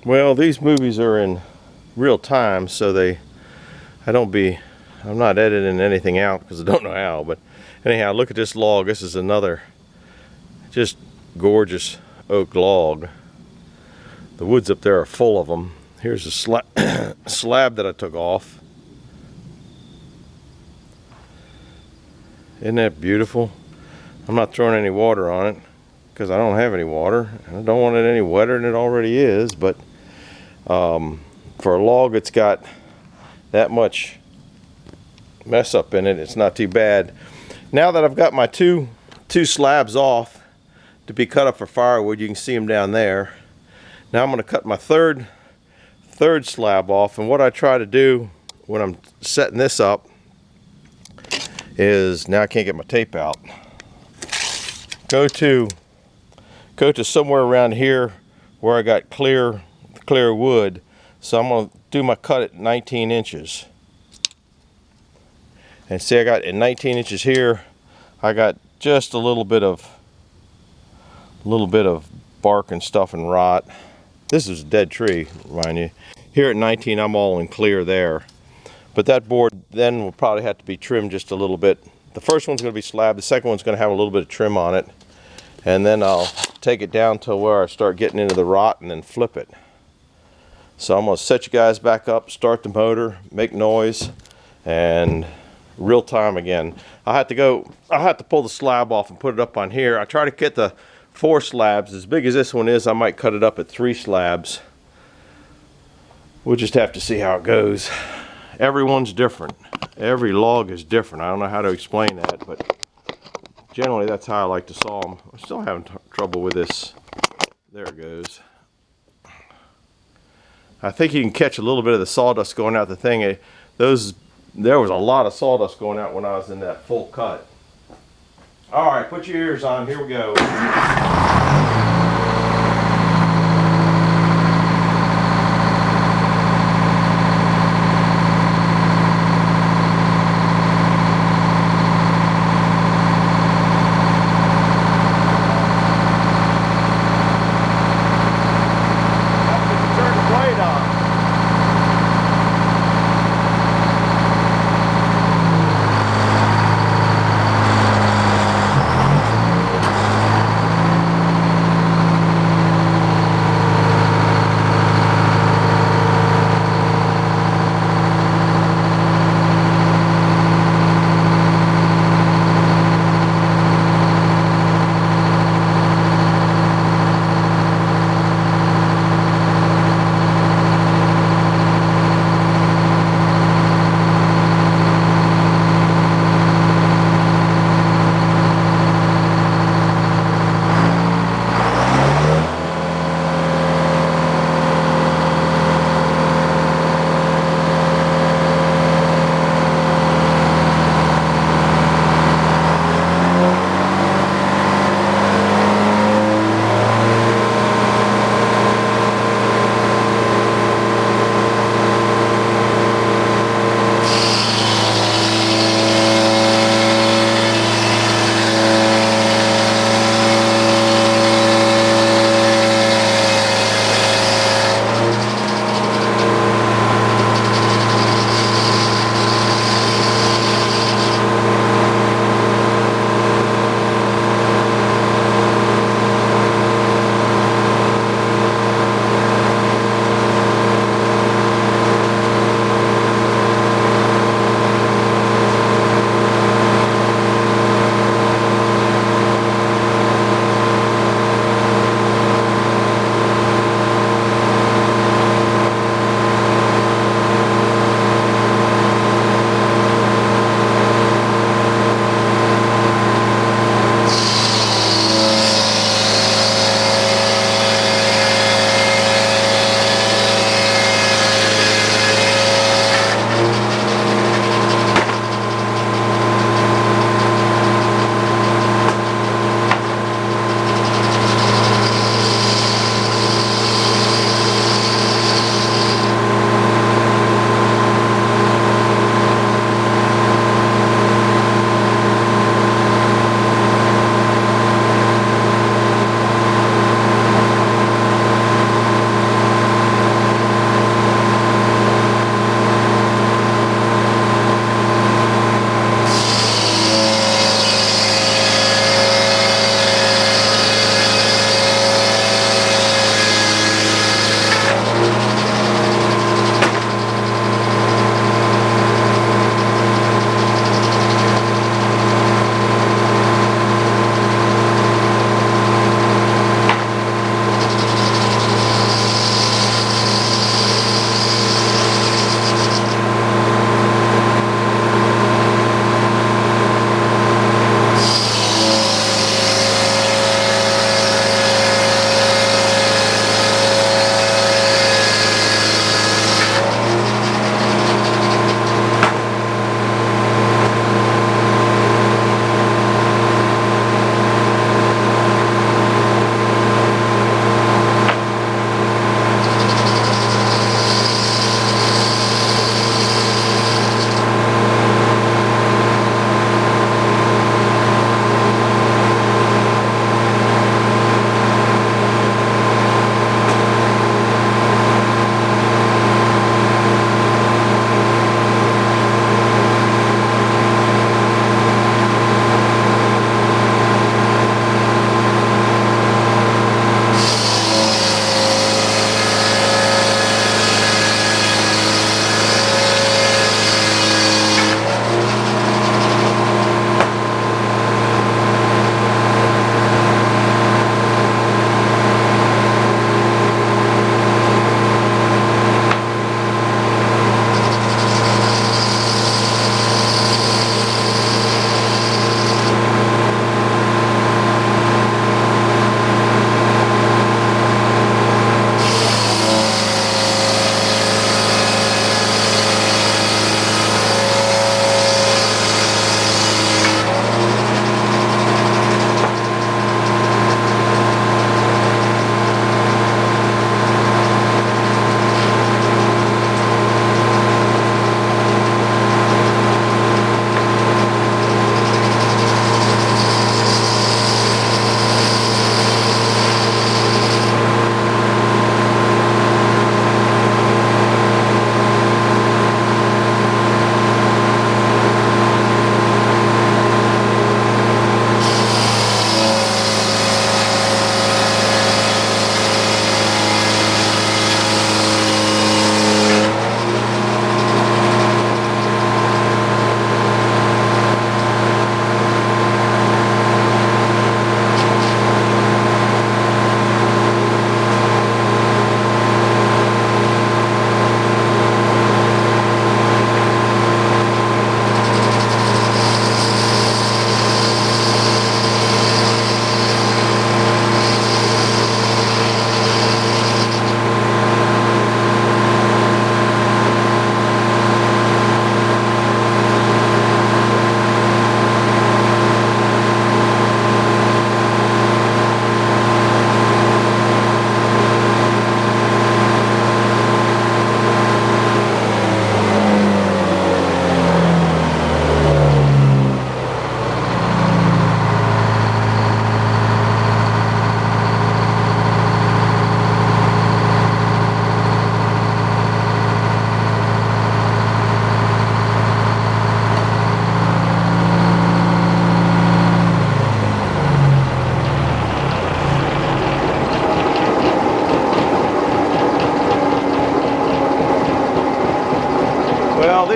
Well, these movies are in real time, so I'm not editing anything out because I don't know how. But anyhow, look at this log. This is another just gorgeous oak log. The woods up there are full of them. Here's a slab that I took off. Isn't that beautiful? I'm not throwing any water on it because I don't have any water. I don't want it any wetter than it already is, but for a log that's got that much mess up in it, it's not too bad. Now that I've got my two slabs off to be cut up for firewood, you can see them down there. Now I'm going to cut my third slab off, and what I try to do when I'm setting this up is, now I can't get my tape out, go to somewhere around here where I got clear wood. So I'm going to do my cut at 19 inches. And see, I got at 19 inches here, I got just a little bit of bark and stuff and rot. This is a dead tree, mind you. Here at 19, I'm all in clear there. But that board then will probably have to be trimmed just a little bit. The first one's going to be slab, the second one's going to have a little bit of trim on it. And then I'll take it down to where I start getting into the rot and then flip it. So I'm going to set you guys back up, start the motor, make noise, and real time again. I'll have to pull the slab off and put it up on here. I try to get the 4 slabs. As big as this one is, I might cut it up at 3 slabs. We'll just have to see how it goes. Everyone's different. Every log is different. I don't know how to explain that, but generally that's how I like to saw them. I'm still having trouble with this. There it goes. I think you can catch a little bit of the sawdust going out the thing. There was a lot of sawdust going out when I was in that full cut. All right, put your ears on. Here we go.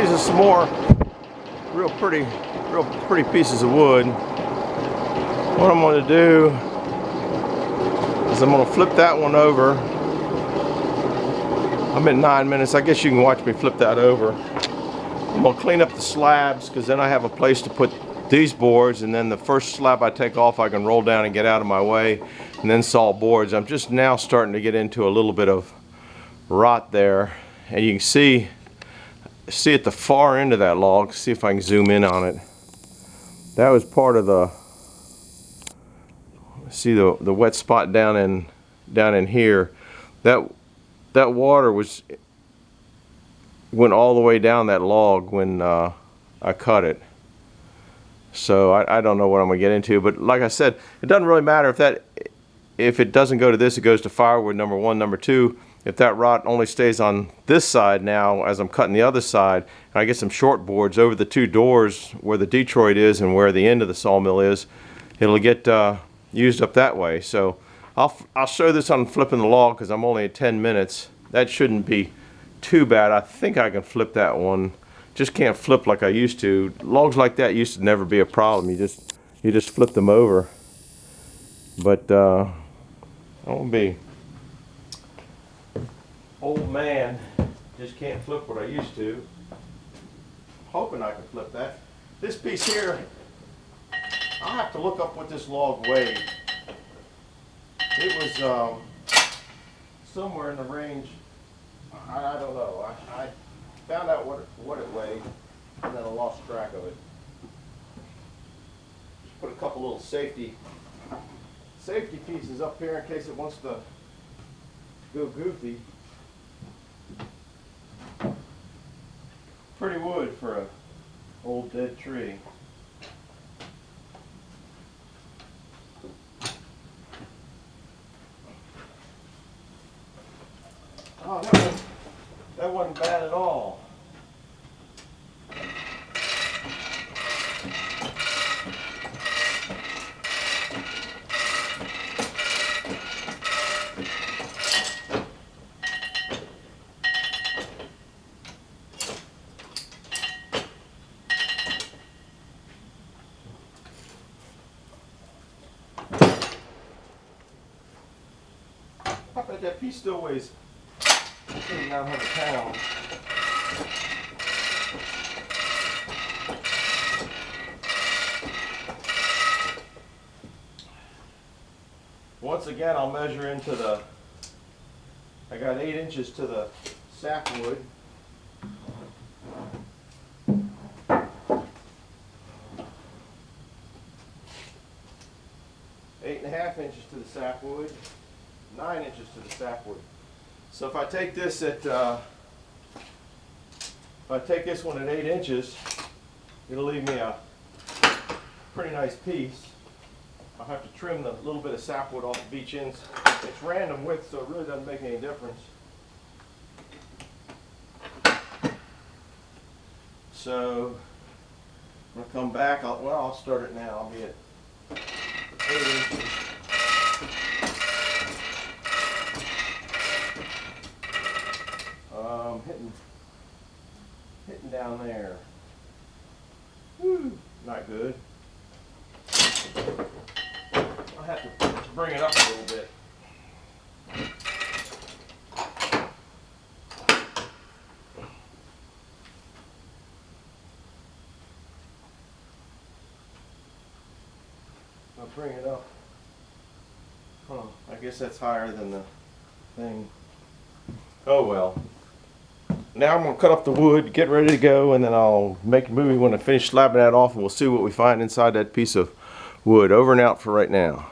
these are some more real pretty pieces of wood. What I'm going to do is I'm going to flip that one over. I'm at 9 minutes. I guess you can watch me flip that over. I'm going to clean up the slabs because then I have a place to put these boards, and then the first slab I take off I can roll down and get out of my way and then saw boards. I'm just now starting to get into a little bit of rot there, and you can see at the far end of that log, see if I can zoom in on it. That was part of the, see the wet spot down in here. That water went all the way down that log when I cut it. So I don't know what I'm gonna get into, but like I said, it doesn't really matter if it doesn't go to this, it goes to firewood, number one. Number two, if that rot only stays on this side now as I'm cutting the other side, and I get some short boards over the two doors where the Detroit is and where the end of the sawmill is, it'll get used up that way. So I'll show this on flipping the log because I'm only at 10 minutes. That shouldn't be too bad. I think I can flip that one. Just can't flip like I used to. Logs like that used to never be a problem. You just flip them over. But I won't be old man. Just can't flip what I used to. Hoping I can flip that. This piece here, I'll have to look up what this log weighed. It was somewhere in the range. I don't know. I found out what it weighed, and then I lost track of it. Just put a couple little safety pieces up here in case it wants to go goofy. Pretty wood for an old dead tree. Oh, that wasn't bad at all. I bet that piece still weighs 900 pounds. Once again, I'll measure into the, I got 8 inches to the sapwood. Eight and a half inches to the sapwood, 9 inches to the sapwood. So if I take this one at 8 inches, it'll leave me a pretty nice piece. I'll have to trim the little bit of sapwood off of each end. It's random width, so it really doesn't make any difference. So I'm gonna come back. I'll start it now. I'll be at 8 inches. Hitting down there. Whew, not good. I'll have to bring it up a little bit. I'll bring it up. Huh, I guess that's higher than the thing. Oh well. Now I'm going to cut up the wood, get ready to go, and then I'll make a movie when I finish slabbing that off, and we'll see what we find inside that piece of wood. Over and out for right now.